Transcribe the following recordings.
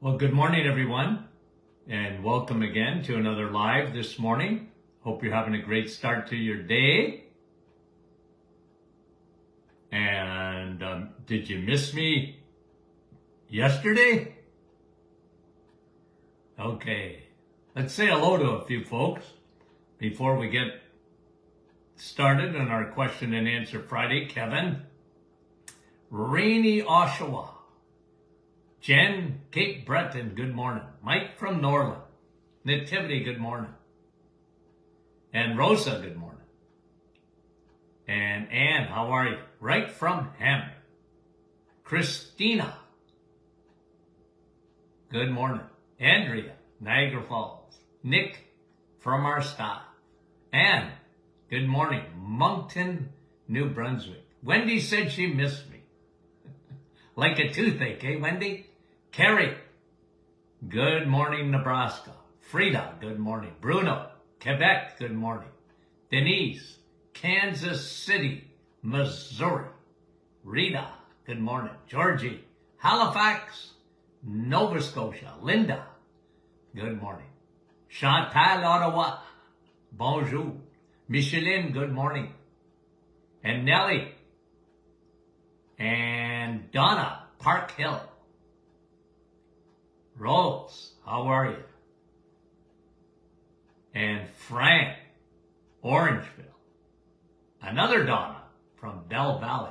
Well, good morning, everyone, and welcome again to another live this morning. Hope you're having a great start to your day. And did you miss me yesterday? Okay, let's say hello to a few folks before we get started on our question and answer Friday. Kevin, Rainy Oshawa, Jen, Cape Breton, good morning. Mike from Norland. Nativity, good morning. And Rosa, good morning. And Anne, how are you? Right from Hammond. Christina, good morning. Andrea, Niagara Falls. Nick from our staff. Anne, good morning. Moncton, New Brunswick. Wendy said she missed me. Like a toothache, eh, Wendy? Carrie, good morning, Nebraska. Frida, good morning. Bruno, Quebec, good morning. Denise, Kansas City, Missouri. Rita, good morning. Georgie, Halifax, Nova Scotia. Linda, good morning. Chantal, Ottawa, bonjour. Micheline, good morning. And Nellie, and Donna, Park Hill. Rose, how are you? And Frank, Orangeville. Another Donna from Bell Valley.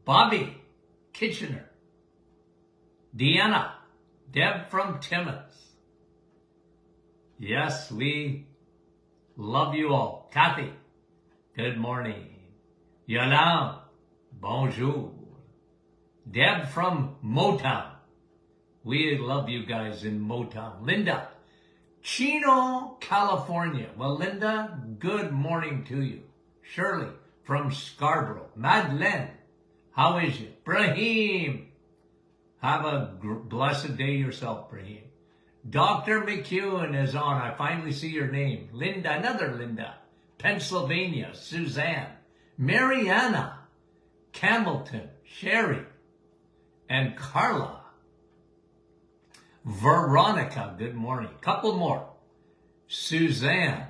Bobby, Kitchener. Deanna, Deb from Timmins. Yes, we love you all. Kathy, good morning. Yolande, bonjour. Deb from Motown. We love you guys in Motown. Linda, Chino, California. Well, Linda, good morning to you. Shirley from Scarborough. Madeleine, how is you? Brahim, have a blessed day yourself, Brahim. Dr. McEwen is on. I finally see your name. Linda, another Linda. Pennsylvania. Suzanne. Mariana. Campbellton. Sherry. And Carla. Veronica, good morning. Couple more. Suzanne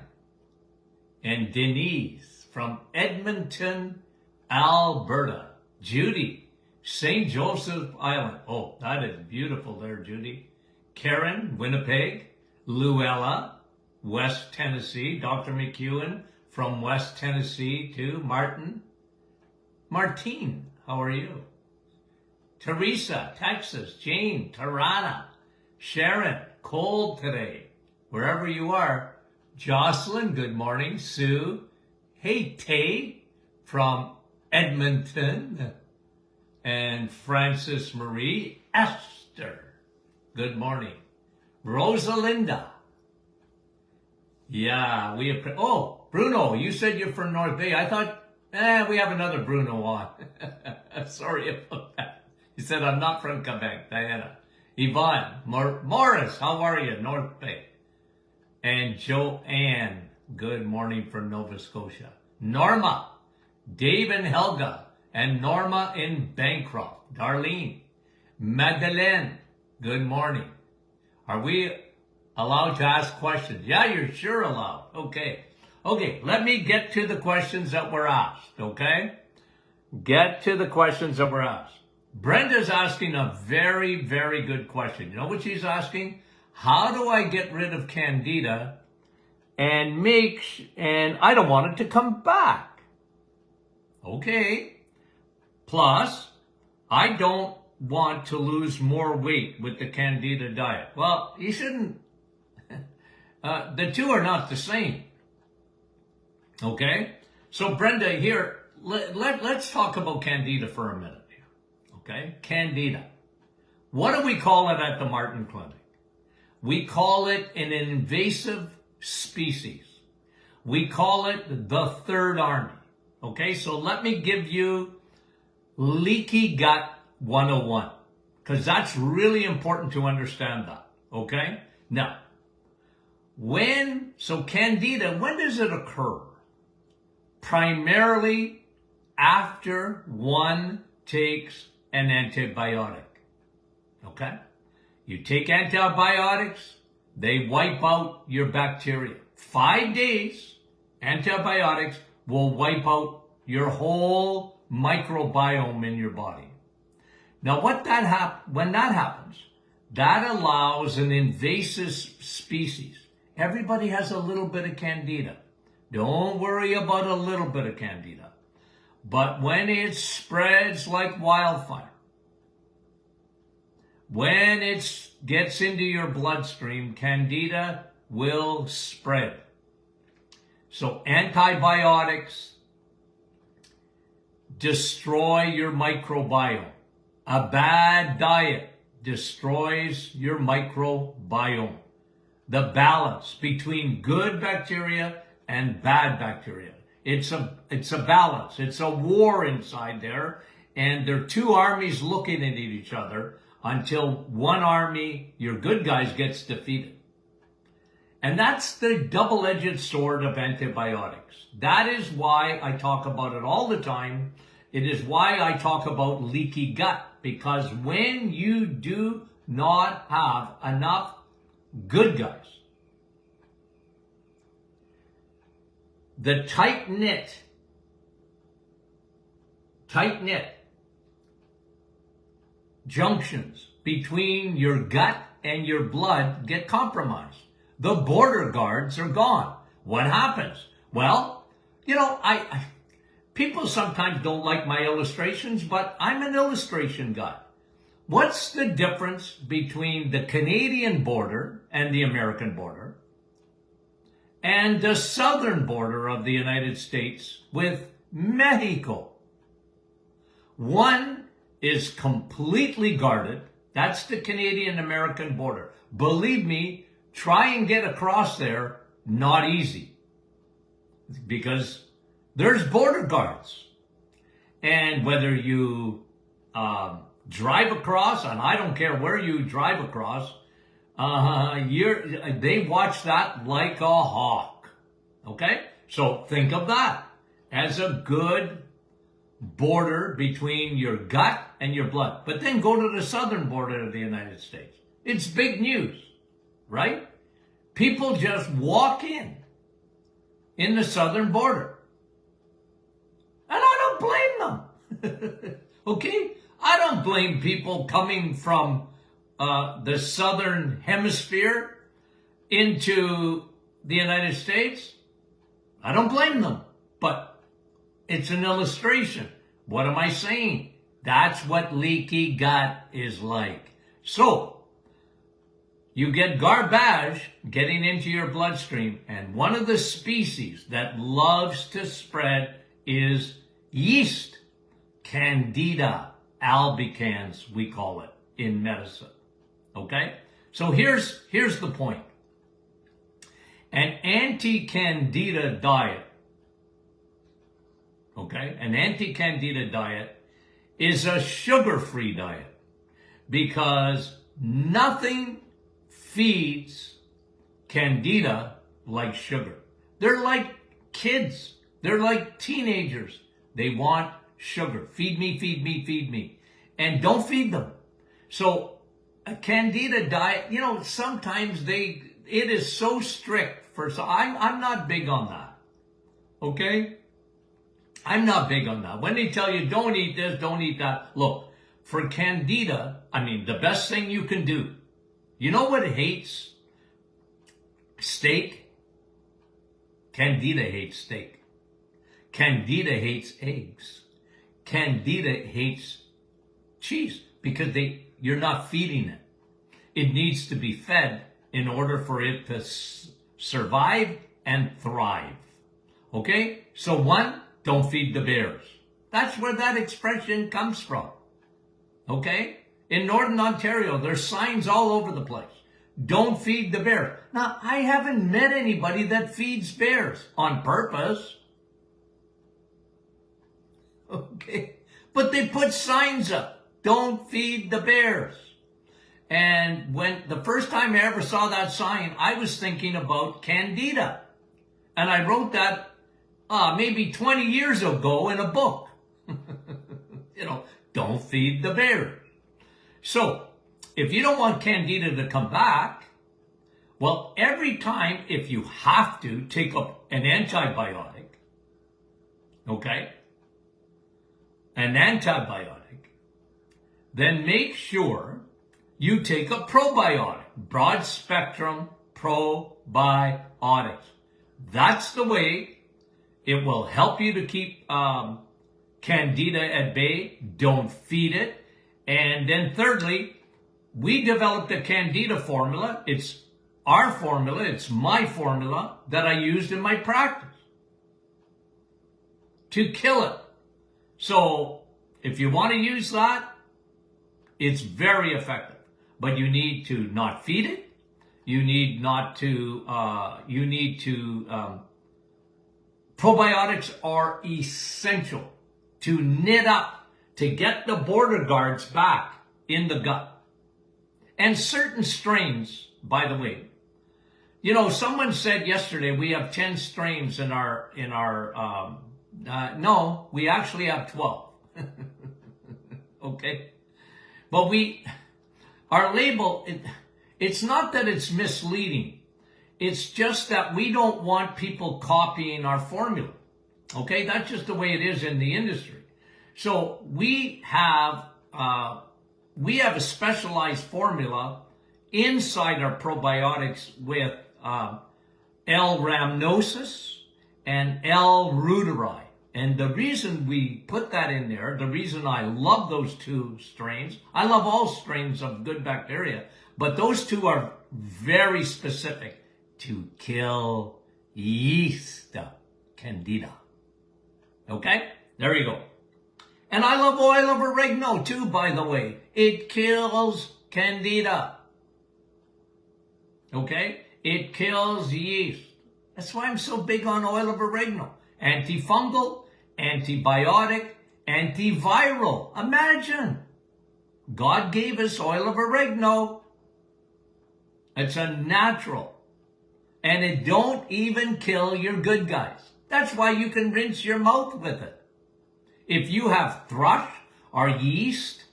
and Denise from Edmonton, Alberta. Judy, St. Joseph Island. Oh, that is beautiful there, Judy. Karen, Winnipeg. Luella, West Tennessee. Dr. McEwen from West Tennessee too. Martin. Martine, how are you? Teresa, Texas. Jane, Tirana. Sharon, cold today, wherever you are. Jocelyn, good morning. Sue, hey, Tay from Edmonton. And Francis Marie, Esther, good morning. Rosalinda, yeah, oh, Bruno, you said you're from North Bay. I thought, we have another Bruno on. Sorry about that. He said, I'm not from Quebec, Diana. Yvonne, Morris, how are you? North Bay. And Joanne, good morning from Nova Scotia. Norma, Dave and Helga, and Norma in Bancroft. Darlene, Madeleine, good morning. Are we allowed to ask questions? Yeah, you're sure allowed. Okay, let me get to the questions that were asked, okay? Get to the questions that were asked. Brenda's asking a very, very good question. You know what she's asking? How do I get rid of candida and I don't want it to come back? Okay. Plus, I don't want to lose more weight with the candida diet. Well, you shouldn't. The two are not the same. Okay. So Brenda, here, let's talk about candida for a minute. Okay, candida. What do we call it at the Martin Clinic? We call it an invasive species. We call it the third army. Okay, so let me give you leaky gut 101, because that's really important to understand that. Okay, now, candida, when does it occur? Primarily after one takes an antibiotic. Okay? You take antibiotics, they wipe out your bacteria. 5 days, antibiotics will wipe out your whole microbiome in your body. Now, when that happens, that allows an invasive species. Everybody has a little bit of candida. Don't worry about a little bit of candida. But when it spreads like wildfire, when it gets into your bloodstream, candida will spread. So antibiotics destroy your microbiome. A bad diet destroys your microbiome. The balance between good bacteria and bad bacteria. It's a balance. It's a war inside there. And there are two armies looking at each other until one army, your good guys, gets defeated. And that's the double-edged sword of antibiotics. That is why I talk about it all the time. It is why I talk about leaky gut. Because when you do not have enough good guys, the tight-knit junctions between your gut and your blood get compromised. The border guards are gone. What happens? Well, you know, people sometimes don't like my illustrations, but I'm an illustration guy. What's the difference between the Canadian border and the American border and the southern border of the United States with Mexico? One is completely guarded. That's the Canadian-American border. Believe me, try and get across there, not easy. Because there's border guards. And whether you drive across, and I don't care where you drive across, they watch that like a hawk. Okay? So think of that as a good border between your gut and your blood. But then go to the southern border of the United States. It's big news, right? People just walk in the southern border. And I don't blame them. Okay? I don't blame people coming from the southern hemisphere into the United States. I don't blame them. But it's an illustration. What am I saying? That's what leaky gut is like. So, you get garbage getting into your bloodstream, and one of the species that loves to spread is yeast. Candida albicans, we call it in medicine. Okay? So here's the point. An anti-candida diet, okay? An anti-candida diet is a sugar-free diet because nothing feeds candida like sugar. They're like kids. They're like teenagers. They want sugar. Feed me, feed me, feed me. And don't feed them. So a candida diet, you know, sometimes it is so strict I'm not big on that. Okay? I'm not big on that. When they tell you don't eat this, don't eat that. Look, for candida, I mean, the best thing you can do, you know what it hates? Steak. Candida hates steak. Candida hates eggs. Candida hates cheese because you're not feeding it. It needs to be fed in order for it to survive and thrive. Okay? So one, don't feed the bears. That's where that expression comes from. Okay? In Northern Ontario, there's signs all over the place. Don't feed the bears. Now, I haven't met anybody that feeds bears on purpose. Okay? But they put signs up. Don't feed the bears. And when the first time I ever saw that sign, I was thinking about candida. And I wrote that maybe 20 years ago in a book. You know, don't feed the bear. So, if you don't want candida to come back, well, every time, if you have to, take up an antibiotic, okay? An antibiotic, then make sure you take a probiotic, broad spectrum probiotics. That's the way it will help you to keep candida at bay. Don't feed it. And then thirdly, we developed a candida formula. It's our formula. It's my formula that I used in my practice to kill it. So if you want to use that, it's very effective. But you need to not feed it. You need not to, probiotics are essential to knit up, to get the border guards back in the gut. And certain strains, by the way, you know, someone said yesterday we have 10 strains in our, no, we actually have 12. Okay? But our label, it's not that it's misleading. It's just that we don't want people copying our formula. Okay? That's just the way it is in the industry. So we have a specialized formula inside our probiotics with L-rhamnosus and L-reuteri. And the reason we put that in there, the reason I love those two strains, I love all strains of good bacteria, but those two are very specific to kill yeast, candida. Okay? There you go. And I love oil of oregano too, by the way. It kills candida. Okay? It kills yeast. That's why I'm so big on oil of oregano. Antifungal, antibiotic, antiviral. Imagine. God gave us oil of oregano. It's a natural. And it don't even kill your good guys. That's why you can rinse your mouth with it. If you have thrush or yeast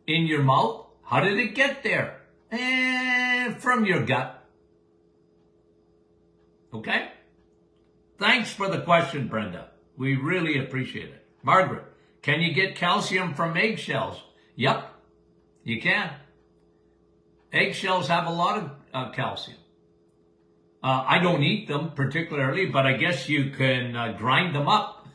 in your mouth, how did it get there? From your gut. Okay? Thanks for the question, Brenda. We really appreciate it. Margaret, can you get calcium from eggshells? Yep, you can. Eggshells have a lot of calcium. I don't eat them particularly, but I guess you can grind them up.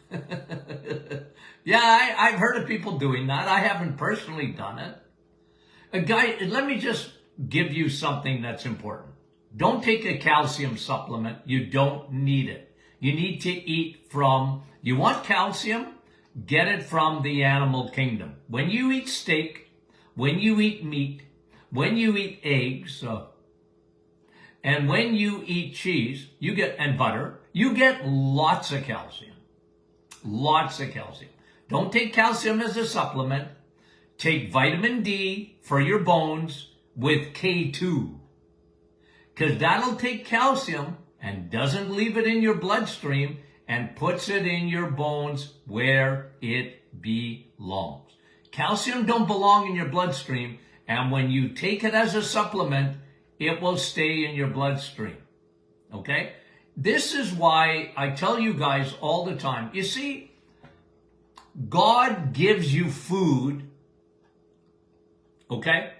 Yeah, I've heard of people doing that. I haven't personally done it. Guy, let me just give you something that's important. Don't take a calcium supplement. You don't need it. You need to eat from, you want calcium? Get it from the animal kingdom. When you eat steak, when you eat meat, when you eat eggs, and when you eat cheese, and butter, you get lots of calcium. Lots of calcium. Don't take calcium as a supplement. Take vitamin D for your bones with K2. Because that'll take calcium and doesn't leave it in your bloodstream and puts it in your bones where it belongs. Calcium don't belong in your bloodstream, and when you take it as a supplement, it will stay in your bloodstream. Okay? This is why I tell you guys all the time. You see, God gives you food. Okay?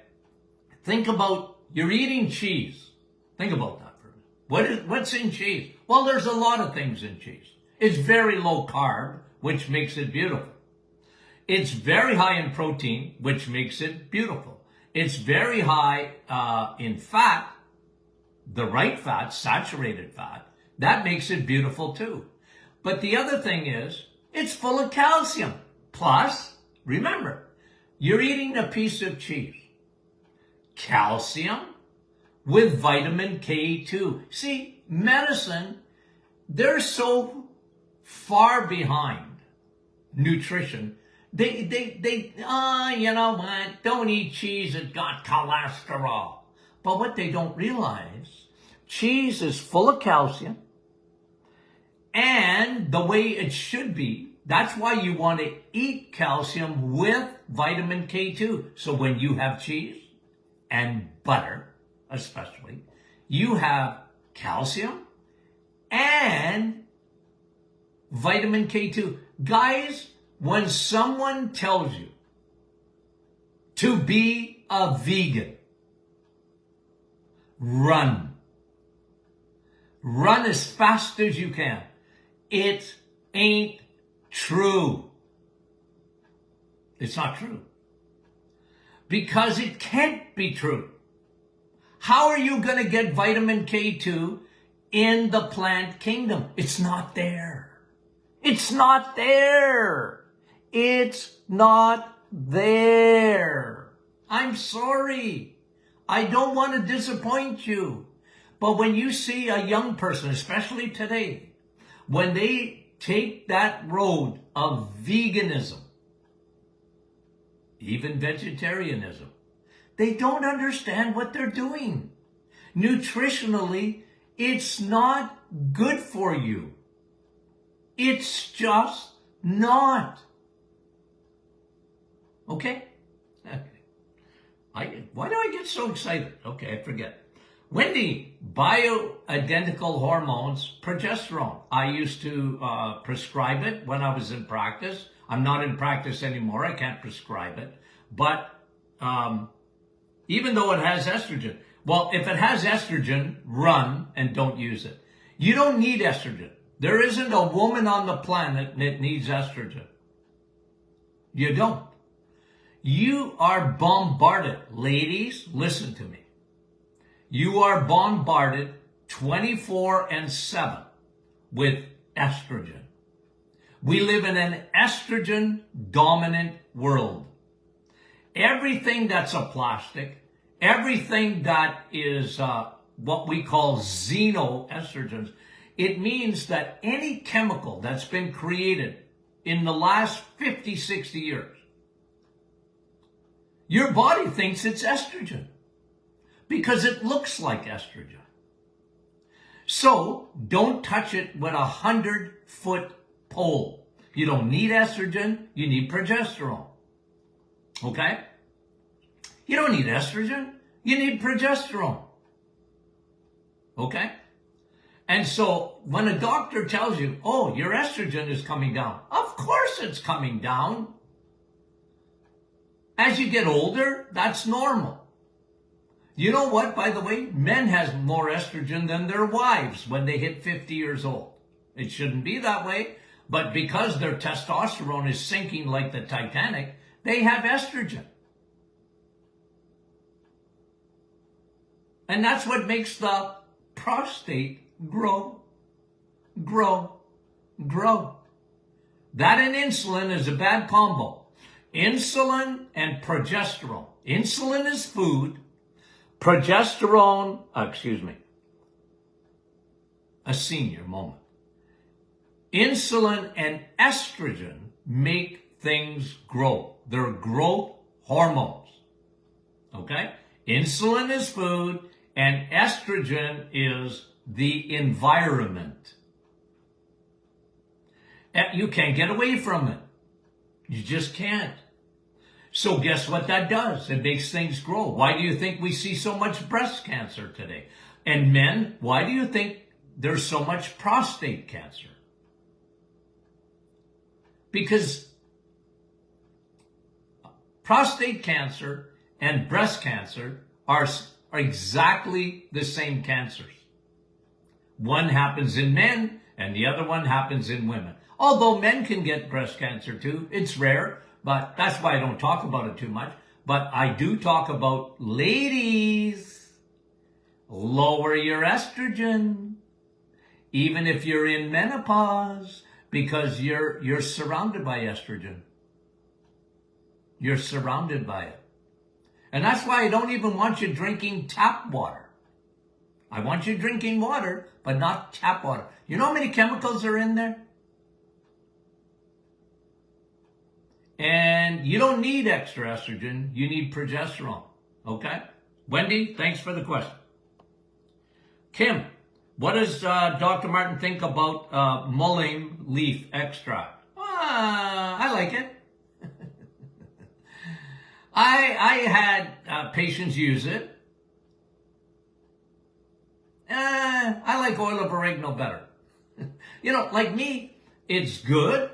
Think about, you're eating cheese. Think about that for a minute. What's in cheese? Well, there's a lot of things in cheese. It's very low carb, which makes it beautiful. It's very high in protein, which makes it beautiful. It's very high in fat, the right fat, saturated fat. That makes it beautiful too. But the other thing is, it's full of calcium. Plus, remember, you're eating a piece of cheese. Calcium with vitamin K2. See, medicine, they're so far behind nutrition. You know what? Don't eat cheese. It's got cholesterol. But what they don't realize, cheese is full of calcium. And the way it should be, that's why you want to eat calcium with vitamin K2. So when you have cheese and butter, especially, you have calcium and vitamin K2. Guys, when someone tells you to be a vegan, run. Run as fast as you can. It ain't true. It's not true. Because it can't be true. How are you going to get vitamin K2 in the plant kingdom? It's not there. It's not there. It's not there. I'm sorry. I don't want to disappoint you. But when you see a young person, especially today, when they take that road of veganism, even vegetarianism, they don't understand what they're doing. Nutritionally, it's not good for you. It's just not. Okay? Why do I get so excited? Okay, I forget. Wendy, bioidentical hormones, progesterone. I used to prescribe it when I was in practice. I'm not in practice anymore. I can't prescribe it. But even though it has estrogen, well, if it has estrogen, run and don't use it. You don't need estrogen. There isn't a woman on the planet that needs estrogen. You don't. You are bombarded. Ladies, listen to me. You are bombarded 24/7 with estrogen. We live in an estrogen-dominant world. Everything that's a plastic, everything that is what we call xenoestrogens, it means that any chemical that's been created in the last 50, 60 years, your body thinks it's estrogen because it looks like estrogen. So don't touch it with a 100-foot pole. You don't need estrogen, you need progesterone. Okay? You don't need estrogen, you need progesterone. Okay? And so when a doctor tells you, oh, your estrogen is coming down, of course it's coming down. As you get older, that's normal. You know what, by the way? Men have more estrogen than their wives when they hit 50 years old. It shouldn't be that way, but because their testosterone is sinking like the Titanic, they have estrogen. And that's what makes the prostate grow. That and insulin is a bad combo. Insulin and progesterone. Insulin is food. Progesterone, a senior moment. Insulin and estrogen make things grow. They're growth hormones. Okay? Insulin is food and estrogen is the environment. You can't get away from it. You just can't. So guess what that does? It makes things grow. Why do you think we see so much breast cancer today? And men, why do you think there's so much prostate cancer? Because prostate cancer and breast cancer are exactly the same cancers. One happens in men and the other one happens in women. Although men can get breast cancer too, it's rare, but that's why I don't talk about it too much. But I do talk about ladies, lower your estrogen, even if you're in menopause, because you're surrounded by estrogen. You're surrounded by it. And that's why I don't even want you drinking tap water. I want you drinking water, but not tap water. You know how many chemicals are in there? And you don't need extra estrogen. You need progesterone. Okay? Wendy, thanks for the question. Kim, what does Dr. Martin think about mullein leaf extract? I like it. I had patients use it. I like oil of oregano better. Like me, it's good.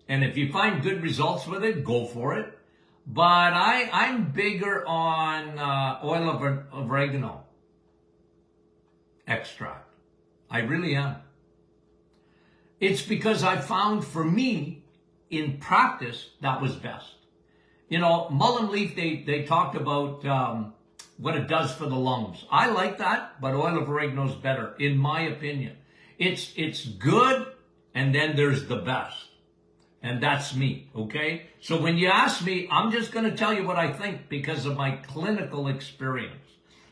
And if you find good results with it, go for it. But I'm bigger on oil of oregano extract. I really am. It's because I found for me, in practice, that was best. Mullein leaf, they talked about what it does for the lungs. I like that, but oil of oregano is better, in my opinion. It's good, and then there's the best. And that's me, okay? So when you ask me, I'm just going to tell you what I think because of my clinical experience.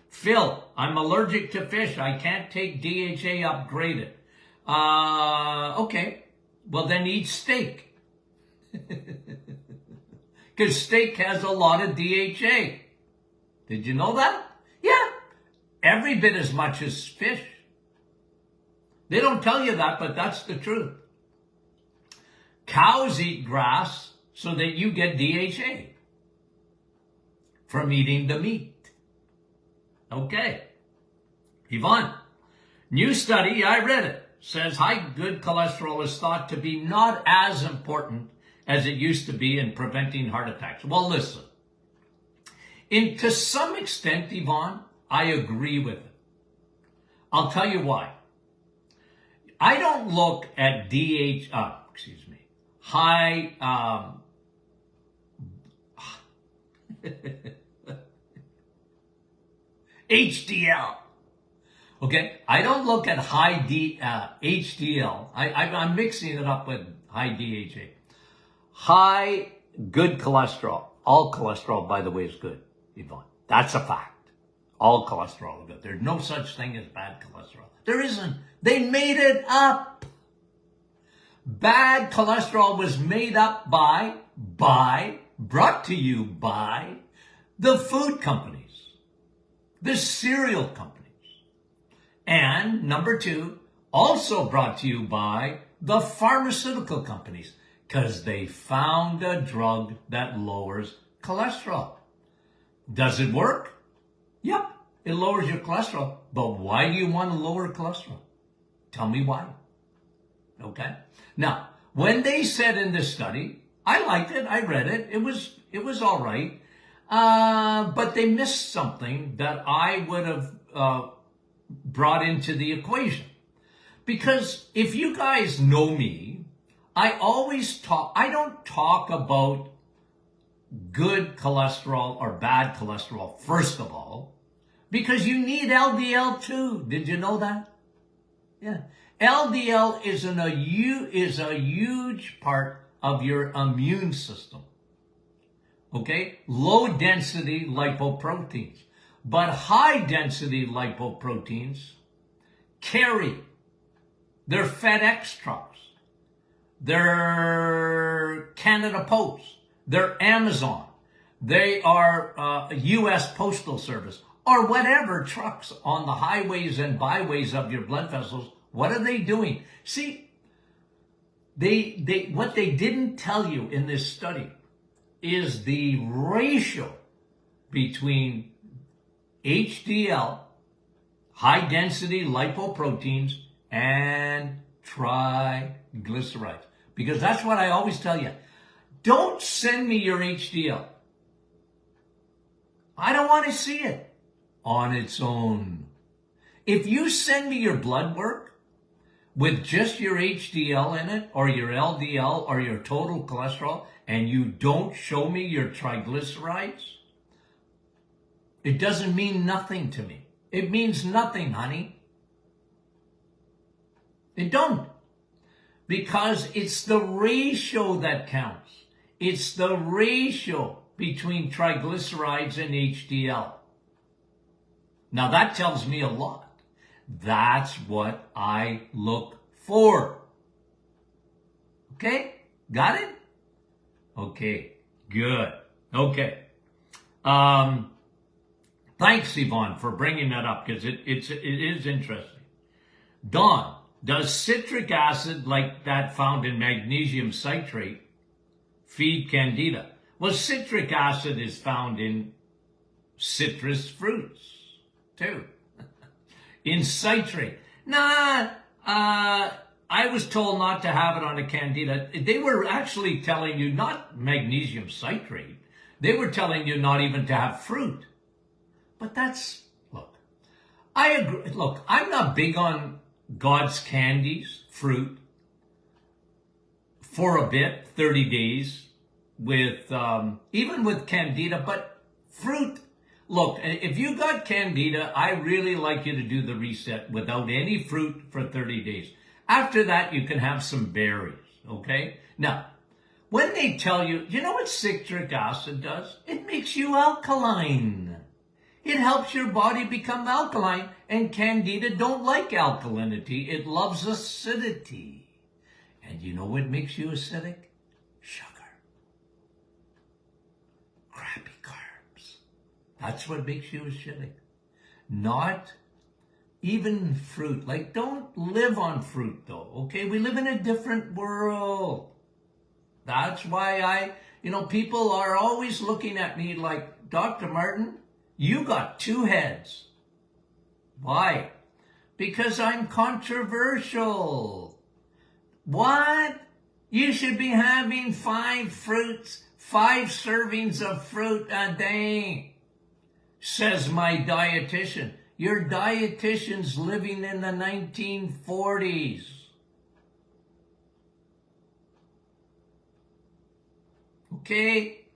Phil, I'm allergic to fish. I can't take DHA upgraded. Okay. Well, then eat steak. Because steak has a lot of DHA. Did you know that? Yeah. Every bit as much as fish. They don't tell you that, but that's the truth. Cows eat grass so that you get DHA from eating the meat. Okay. Yvonne, new study, I read it, says high good cholesterol is thought to be not as important as it used to be in preventing heart attacks. Well, listen. To some extent, Yvonne, I agree with it. I'll tell you why. I don't look at high HDL. Okay, I don't look at high HDL. I'm mixing it up with high DHA. High good cholesterol. All cholesterol, by the way, is good, Yvonne. That's a fact. All cholesterol is good. There's no such thing as bad cholesterol. There isn't. They made it up. Bad cholesterol was made up by, brought to you by the food companies, the cereal companies. And number two, also brought to you by the pharmaceutical companies, because they found a drug that lowers cholesterol. Does it work? Yep, it lowers your cholesterol. But why do you want to lower cholesterol? Tell me why. Okay? Now, when they said in this study, I liked it, I read it, it was all right, but they missed something that I would have brought into the equation. Because if you guys know me, I don't talk about good cholesterol or bad cholesterol, first of all, because you need LDL too. Did you know that? Yeah. LDL is a huge part of your immune system. Okay? Low density lipoproteins. But high density lipoproteins they're FedEx trucks. They're Canada Post. They're Amazon. They are U.S. Postal Service. Or whatever trucks on the highways and byways of your blood vessels. What are they doing? See, what they didn't tell you in this study is the ratio between HDL, high density lipoproteins, and triglycerides. Because that's what I always tell you. Don't send me your HDL. I don't want to see it on its own. If you send me your blood work with just your HDL in it, or your LDL, or your total cholesterol, and you don't show me your triglycerides, it doesn't mean nothing to me. It means nothing, honey. It don't. Because it's the ratio that counts. It's the ratio between triglycerides and HDL. Now that tells me a lot. That's what I look for. Okay? Got it? Okay. Good. Okay. Thanks, Yvonne, for bringing that up, because it is interesting. Dawn, does citric acid like that found in magnesium citrate feed candida? Well, citric acid is found in citrus fruits, too. In citrate. Nah, I was told not to have it on a candida. They were actually telling you not magnesium citrate. They were telling you not even to have fruit. But that's, look, I agree. Look, I'm not big on God's candies, fruit, for a bit, 30 days, with even with candida, but fruit. Look, if you got candida, I really like you to do the reset without any fruit for 30 days. After that, you can have some berries, okay? Now, when they tell you, you know what citric acid does? It makes you alkaline. It helps your body become alkaline, and candida don't like alkalinity. It loves acidity. And you know what makes you acidic? Sugar. Crappy carbs. That's what makes you acidic. Not even fruit. Like, don't live on fruit, though, okay? We live in a different world. That's why people are always looking at me like, Dr. Martin, you got two heads. Why? Because I'm controversial. What? You should be having 5 fruits, 5 servings of fruit a day, says my dietitian. Your dietitian's living in the 1940s. Okay?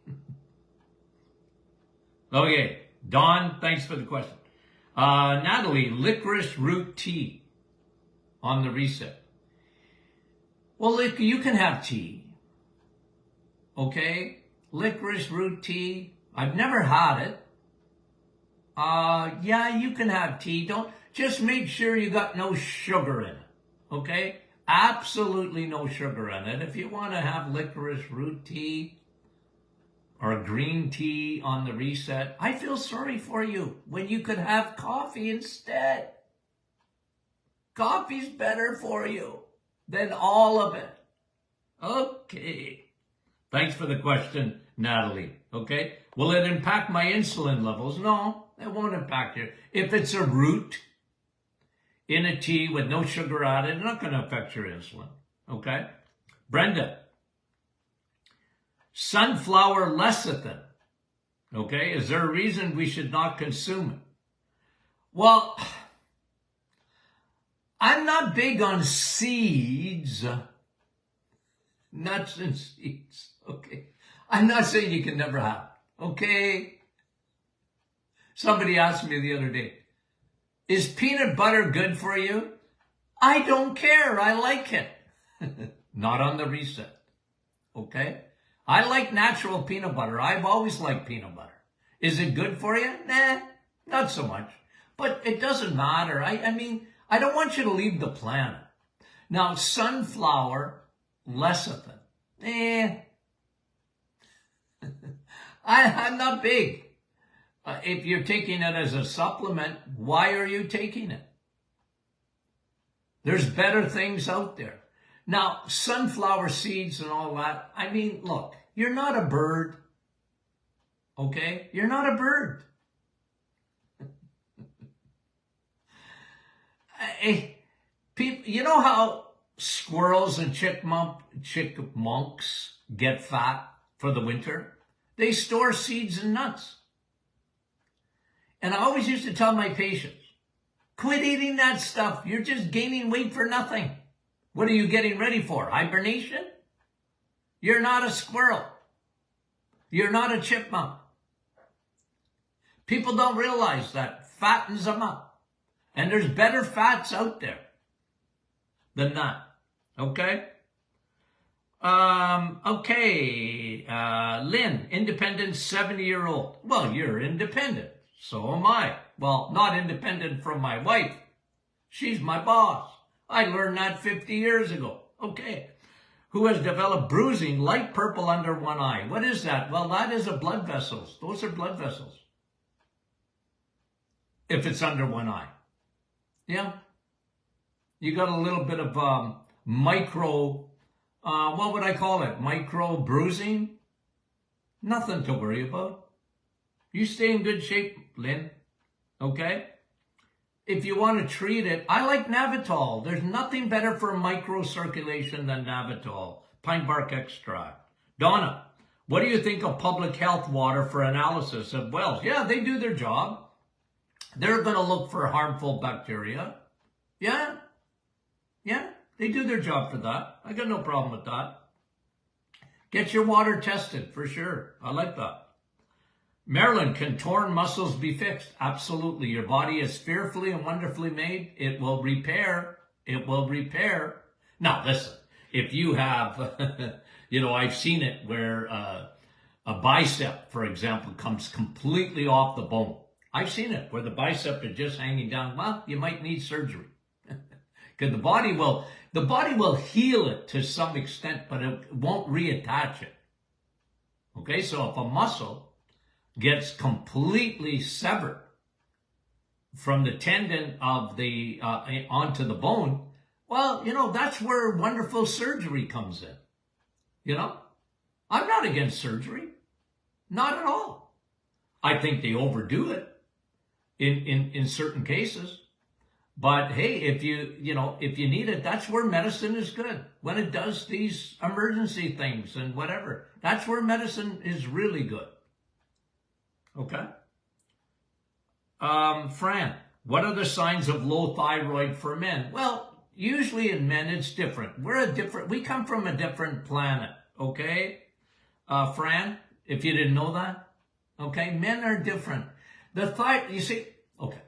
Okay. Don, thanks for the question. Natalie, licorice root tea on the reset. Well, you can have tea. Okay? Licorice root tea. I've never had it. Yeah, you can have tea. Don't just make sure you got no sugar in it. Okay? Absolutely no sugar in it. If you want to have licorice root tea or green tea on the reset, I feel sorry for you when you could have coffee instead. Coffee's better for you than all of it. Okay. Thanks for the question, Natalie. Okay? Will it impact my insulin levels? No, it won't impact you. If it's a root in a tea with no sugar added, it's not going to affect your insulin. Okay? Brenda, sunflower lecithin. Okay? Is there a reason we should not consume it? Well, I'm not big on seeds, nuts and seeds, okay? I'm not saying you can never have it, okay? Somebody asked me the other day, is peanut butter good for you? I don't care, I like it. Not on the reset, okay? I like natural peanut butter. I've always liked peanut butter. Is it good for you? Nah, not so much. But it doesn't matter. I mean, I don't want you to leave the planet. Now, sunflower lecithin. I'm not big. If you're taking it as a supplement, why are you taking it? There's better things out there. Now, sunflower seeds and all that, I mean, look, you're not a bird. Okay? You're not a bird. People, you know how squirrels and chipmunks get fat for the winter? They store seeds and nuts. And I always used to tell my patients, quit eating that stuff. You're just gaining weight for nothing. What are you getting ready for? Hibernation? You're not a squirrel. You're not a chipmunk. People don't realize that fattens them up. And there's better fats out there than that. Okay? Lynn, independent 70-year-old. Well, you're independent. So am I. Well, not independent from my wife. She's my boss. I learned that 50 years ago. Okay. Who has developed bruising, light purple under one eye. What is that? Well, that is a blood vessels. Those are blood vessels. If it's under one eye. Yeah. You got a little bit of micro, what would I call it? Micro bruising? Nothing to worry about. You stay in good shape, Lynn. Okay? If you want to treat it, I like Navitol. There's nothing better for microcirculation than Navitol. Pine bark extract. Donna, what do you think of public health water for analysis of wells? Yeah, they do their job. They're going to look for harmful bacteria. Yeah, they do their job for that. I got no problem with that. Get your water tested for sure. I like that. Marilyn, can torn muscles be fixed? Absolutely. Your body is fearfully and wonderfully made. It will repair. It will repair. Now, listen, if you have, I've seen it where a bicep, for example, comes completely off the bone. I've seen it where the bicep is just hanging down. Well, you might need surgery. Because the body will heal it to some extent, but it won't reattach it. Okay, so if a muscle gets completely severed from the tendon of the onto the bone, well, that's where wonderful surgery comes in. I'm not against surgery, not at all. I think they overdo it in certain cases. But hey, if you need it, that's where medicine is good. When it does these emergency things and whatever, that's where medicine is really good. Okay. Fran, what are the signs of low thyroid for men? Well, usually in men, it's different. We come from a different planet. Okay. Fran, if you didn't know that. Okay. Men are different. You see, okay.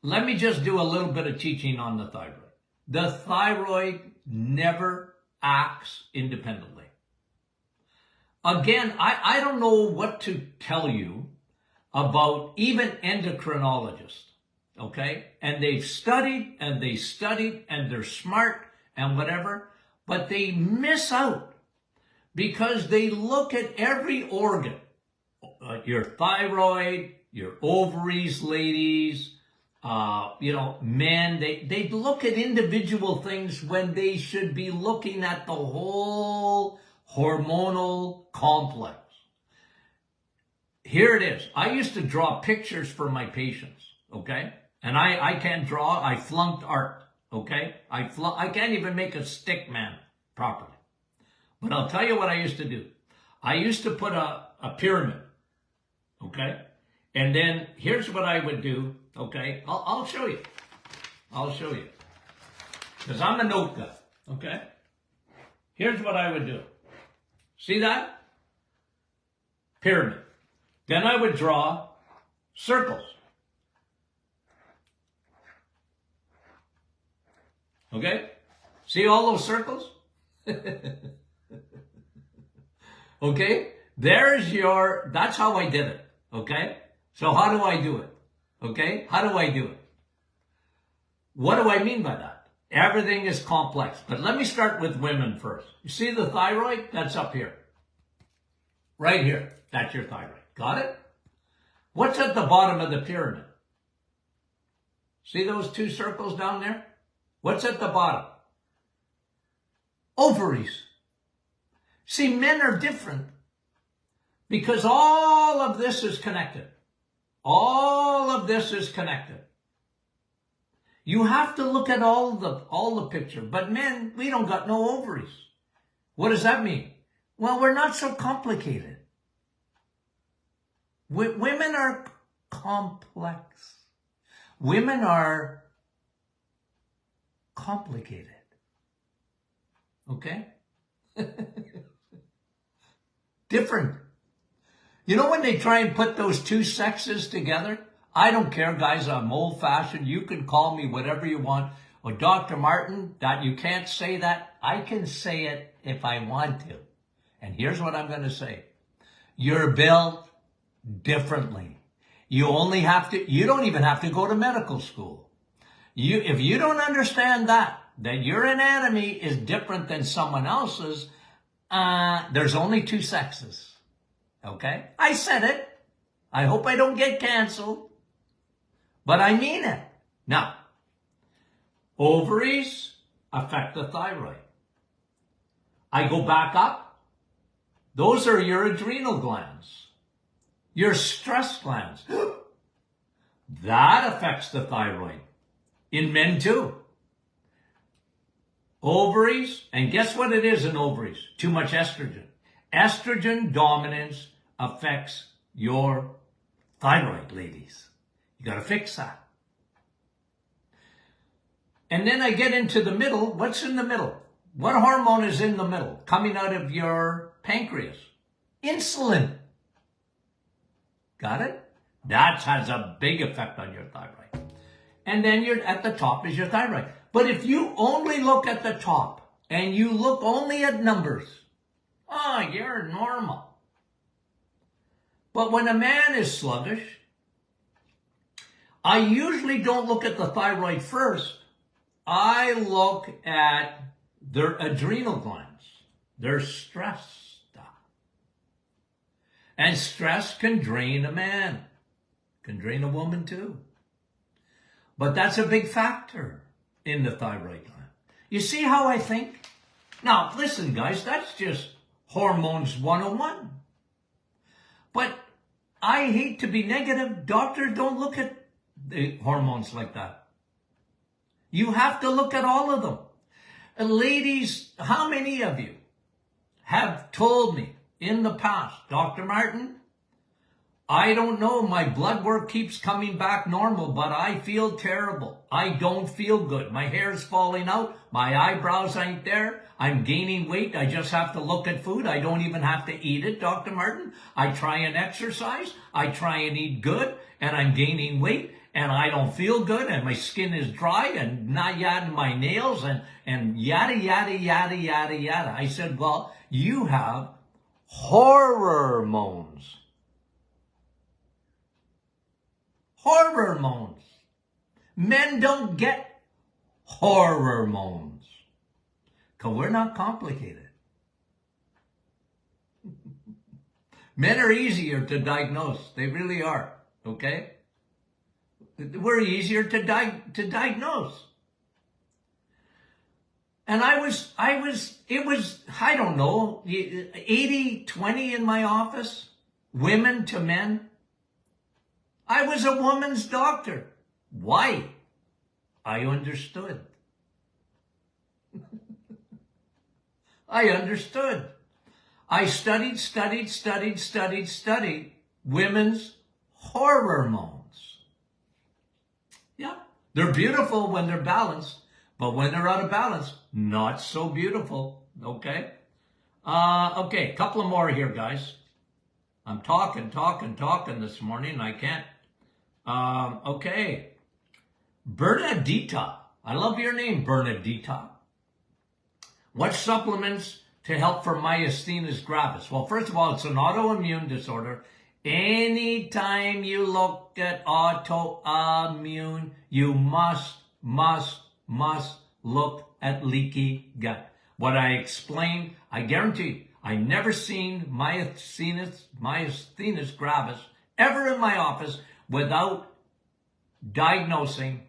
Let me just do a little bit of teaching on the thyroid. The thyroid never acts independently. Again, I don't know what to tell you about even endocrinologists, okay? And they've studied and they're smart and whatever, but they miss out because they look at every organ, your thyroid, your ovaries, ladies, men, they look at individual things when they should be looking at the whole hormonal complex. Here it is. I used to draw pictures for my patients, okay? And I can't draw. I flunked art, okay? I can't even make a stick man properly. But I'll tell you what I used to do. I used to put a pyramid, okay? And then here's what I would do, okay? I'll show you. I'll show you. Because I'm a note guy, okay? Here's what I would do. See that? Pyramid. Then I would draw circles. Okay? See all those circles? Okay? That's how I did it. Okay? So how do I do it? Okay? How do I do it? What do I mean by that? Everything is complex. But let me start with women first. You see the thyroid? That's up here. Right here. That's your thyroid. Got it? What's at the bottom of the pyramid? See those two circles down there? What's at the bottom? Ovaries. See, men are different because all of this is connected. All of this is connected. You have to look at all the picture. But men, we don't got no ovaries. What does that mean? Well, we're not so complicated. Women are complex. Women are complicated. Okay? Different. You know when they try and put those two sexes together? I don't care, guys. I'm old-fashioned. You can call me whatever you want. Or Dr. Martin, that you can't say that. I can say it if I want to. And here's what I'm going to say. You're built differently. You don't even have to go to medical school. If you don't understand that your anatomy is different than someone else's, there's only two sexes. Okay? I said it. I hope I don't get canceled. But I mean it. Now, ovaries affect the thyroid. I go back up. Those are your adrenal glands, your stress glands. That affects the thyroid. In men too. Ovaries, and guess what it is in ovaries? Too much estrogen. Estrogen dominance affects your thyroid, ladies. You got to fix that. And then I get into the middle. What's in the middle? What hormone is in the middle, coming out of your pancreas? Insulin. Got it? That has a big effect on your thyroid. And then you're at the top is your thyroid. But if you only look at the top and you look only at numbers, oh, you're normal. But when a man is sluggish, I usually don't look at the thyroid first. I look at their adrenal glands, their stress stuff. And stress can drain a man, can drain a woman too. But that's a big factor in the thyroid gland. You see how I think? Now, listen, guys, that's just hormones 101. But I hate to be negative. Doctors don't look at the hormones like that. You have to look at all of them. And ladies, how many of you have told me in the past, Dr. Martin, I don't know, my blood work keeps coming back normal, but I feel terrible. I don't feel good. My hair's falling out. My eyebrows ain't there. I'm gaining weight. I just have to look at food. I don't even have to eat it, Dr. Martin. I try and exercise. I try and eat good, and I'm gaining weight, and I don't feel good, and my skin is dry, and not yet my nails, and yada, yada, yada, yada, yada. I said, well, you have hormones. Hormones. Men don't get hormones because we're not complicated. Men are easier to diagnose. They really are. Okay? We're easier to diagnose. And it was, I don't know, 80-20 in my office, women to men. I was a woman's doctor. Why? I understood. I understood. I studied women's hormones. Yeah, they're beautiful when they're balanced, but when they're out of balance, not so beautiful. Okay? Okay, a couple of more here, guys. I'm talking this morning. I can't. Okay. Bernadita. I love your name, Bernadita. What supplements to help for myasthenia gravis? Well, first of all, it's an autoimmune disorder. Anytime you look at autoimmune, you must look at leaky gut. What I explained, I guarantee, I never seen myasthenia gravis ever in my office without diagnosing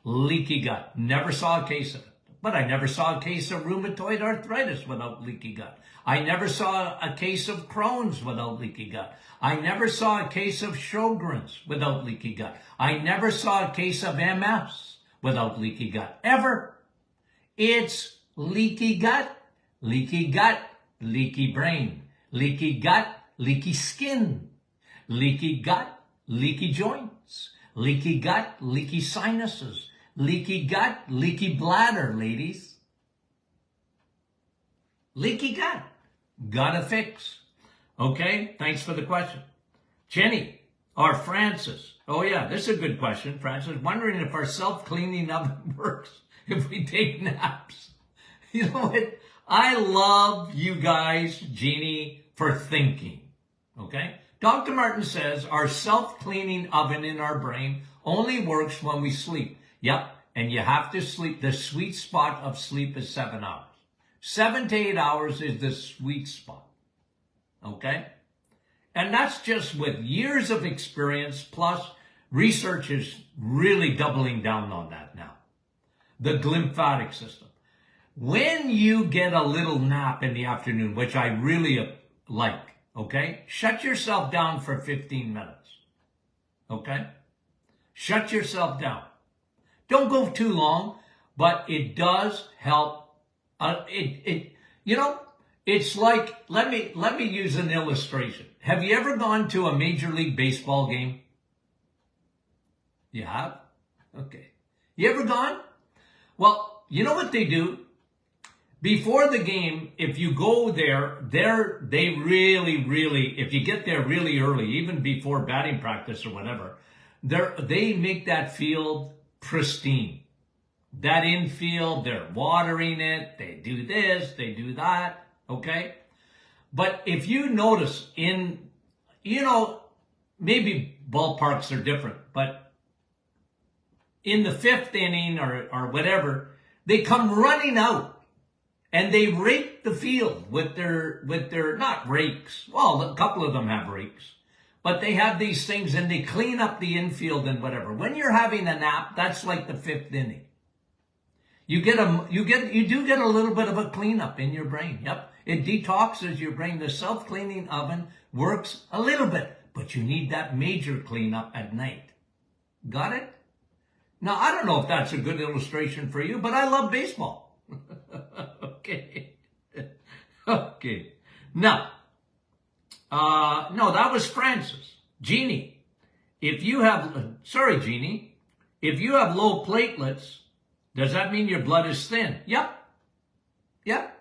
leaky gut. Never saw a case of it. But I never saw a case of rheumatoid arthritis without leaky gut. I never saw a case of Crohn's without leaky gut. I never saw a case of Sjogren's without leaky gut. I never saw a case of MS without leaky gut. Ever. It's leaky gut, leaky brain, leaky gut, leaky skin, leaky gut, leaky joints, leaky gut, leaky sinuses, leaky gut, leaky bladder, ladies. Leaky gut. Gotta fix. Okay, thanks for the question. Jenny, or Francis. Oh yeah, this is a good question, Francis. Wondering if our self-cleaning oven works if we take naps. You know what? I love you guys, Jeannie, for thinking. Okay? Dr. Martin says our self-cleaning oven in our brain only works when we sleep. Yep, and you have to sleep. The sweet spot of sleep is 7 hours. 7 to 8 hours is the sweet spot. Okay? And that's just with years of experience, plus research is really doubling down on that now. The lymphatic system. When you get a little nap in the afternoon, which I really like, okay? Shut yourself down for 15 minutes, okay? Shut yourself down. Don't go too long, but it does help. It's like, let me use an illustration. Have you ever gone to a Major League Baseball game? You have? Okay. You ever gone? Well, you know what they do? Before the game, if you go there, they really, if you get there really early, even before batting practice or whatever, they make that field pristine. That infield, they're watering it, they do this, they do that, okay? But if you notice maybe ballparks are different, but in the fifth inning or whatever, they come running out and they rake the field with their, not rakes. Well, a couple of them have rakes, but they have these things and they clean up the infield and whatever. When you're having a nap, that's like the fifth inning. You do get a little bit of a cleanup in your brain. Yep. It detoxes your brain. The self-cleaning oven works a little bit, but you need that major cleanup at night. Got it? Now, I don't know if that's a good illustration for you, but I love baseball. Okay. Okay. Now, no, that was Francis. Jeannie, if you have low platelets, does that mean your blood is thin? Yep. Yep.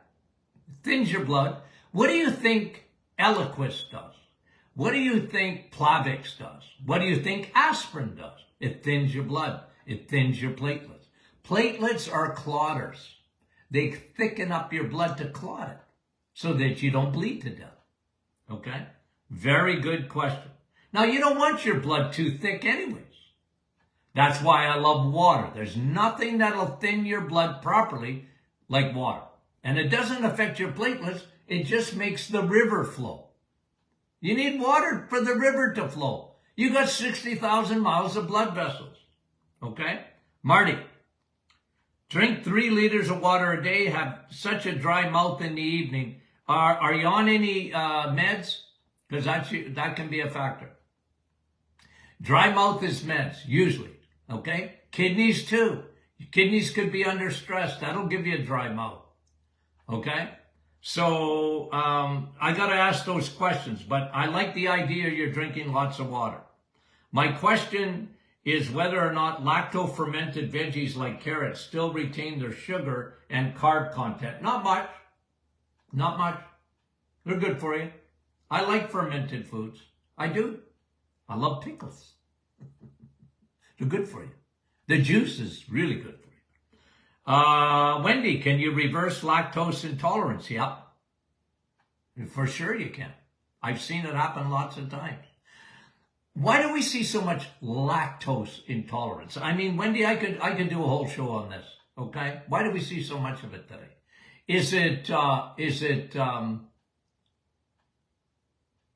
Thins your blood. What do you think Eliquis does? What do you think Plavix does? What do you think aspirin does? It thins your blood. It thins your platelets. Platelets are clotters. They thicken up your blood to clot it so that you don't bleed to death. Okay? Very good question. Now, you don't want your blood too thick anyways. That's why I love water. There's nothing that'll thin your blood properly like water. And it doesn't affect your platelets. It just makes the river flow. You need water for the river to flow. You got 60,000 miles of blood vessels. Okay? Marty, drink 3 liters of water a day, have such a dry mouth in the evening. Are you on any meds? Because that can be a factor. Dry mouth is meds, usually. Okay? Kidneys too. Kidneys could be under stress. That'll give you a dry mouth. Okay? So, I got to ask those questions, but I like the idea you're drinking lots of water. My question is whether or not lacto-fermented veggies like carrots still retain their sugar and carb content. Not much. Not much. They're good for you. I like fermented foods. I do. I love pickles. They're good for you. The juice is really good for you. Wendy, can you reverse lactose intolerance? Yep. For sure you can. I've seen it happen lots of times. Why do we see so much lactose intolerance? I mean, Wendy, I could do a whole show on this. Okay? Why do we see so much of it today?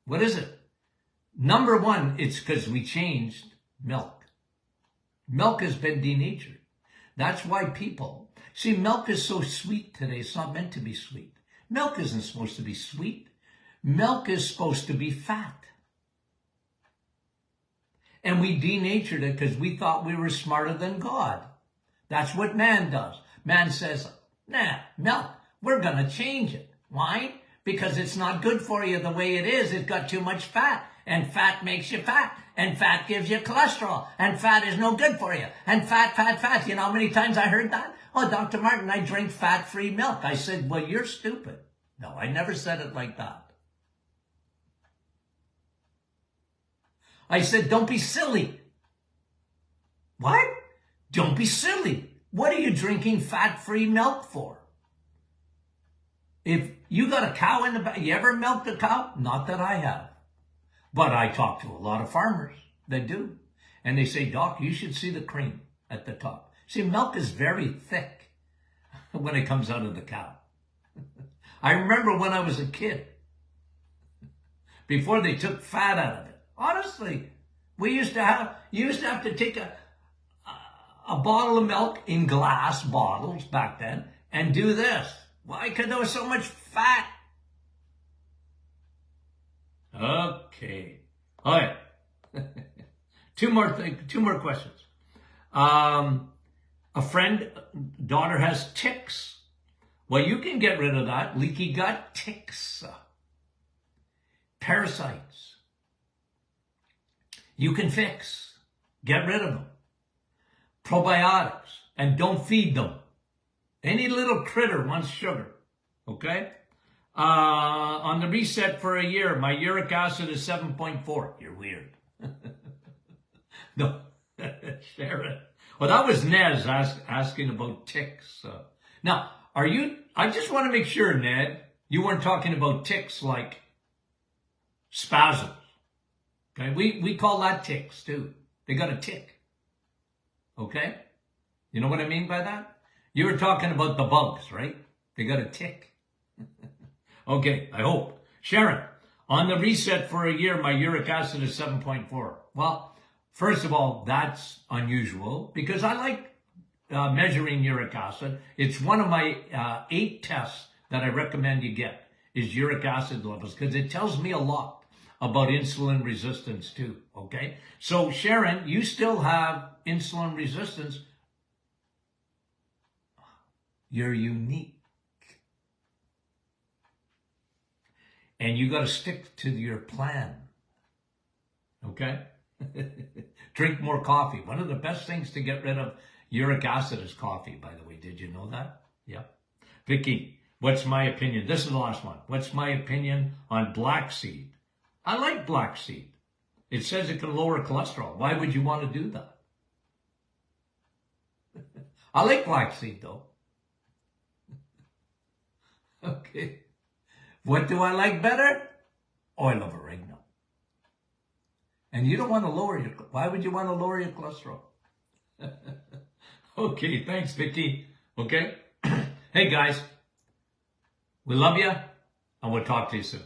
What is it? Number one, it's because we changed milk. Milk has been denatured. That's why see, milk is so sweet today. It's not meant to be sweet. Milk isn't supposed to be sweet. Milk is supposed to be fat. And we denatured it because we thought we were smarter than God. That's what man does. Man says, nah, milk, we're going to change it. Why? Because it's not good for you the way it is. It's got too much fat. And fat makes you fat. And fat gives you cholesterol. And fat is no good for you. And fat. You know how many times I heard that? Oh, Dr. Martin, I drink fat-free milk. I said, well, you're stupid. No, I never said it like that. I said, don't be silly. What? Don't be silly. What are you drinking fat-free milk for? If you got a cow in the back, you ever milked a cow? Not that I have. But I talk to a lot of farmers that do. And they say, Doc, you should see the cream at the top. See, milk is very thick when it comes out of the cow. I remember when I was a kid, before they took fat out of it. Honestly, you used to have to take a bottle of milk in glass bottles back then and do this. Why? Because there was so much fat. Okay. All right. Two more questions. A friend, daughter has ticks. Well, you can get rid of that. Leaky gut, ticks, parasites. You can fix. Get rid of them. Probiotics. And don't feed them. Any little critter wants sugar. Okay? On the reset for a year, my uric acid is 7.4. You're weird. No. Sharon. Well, that was Nez asking about ticks. Now, I just want to make sure, Ned, you weren't talking about ticks like spasms. Okay? We call that ticks too. They got a tick. Okay? You know what I mean by that? You were talking about the bugs, right? They got a tick. Okay, I hope. Sharon, on the reset for a year, my uric acid is 7.4. Well, first of all, that's unusual because I like measuring uric acid. It's one of my 8 tests that I recommend you get is uric acid levels because it tells me a lot about insulin resistance too, okay? So Sharon, you still have insulin resistance. You're unique. And you got to stick to your plan, okay? Drink more coffee. One of the best things to get rid of uric acid is coffee, by the way. Did you know that? Yeah. Vicky, what's my opinion? This is the last one. What's my opinion on black seed? I like black seed. It says it can lower cholesterol. Why would you want to do that? I like black seed, though. Okay. What do I like better? Oil of oregano. And you don't want to lower your, why would you want to lower your cholesterol? Okay, thanks, Vicky. Okay? Hey, guys, we love you, and we'll talk to you soon.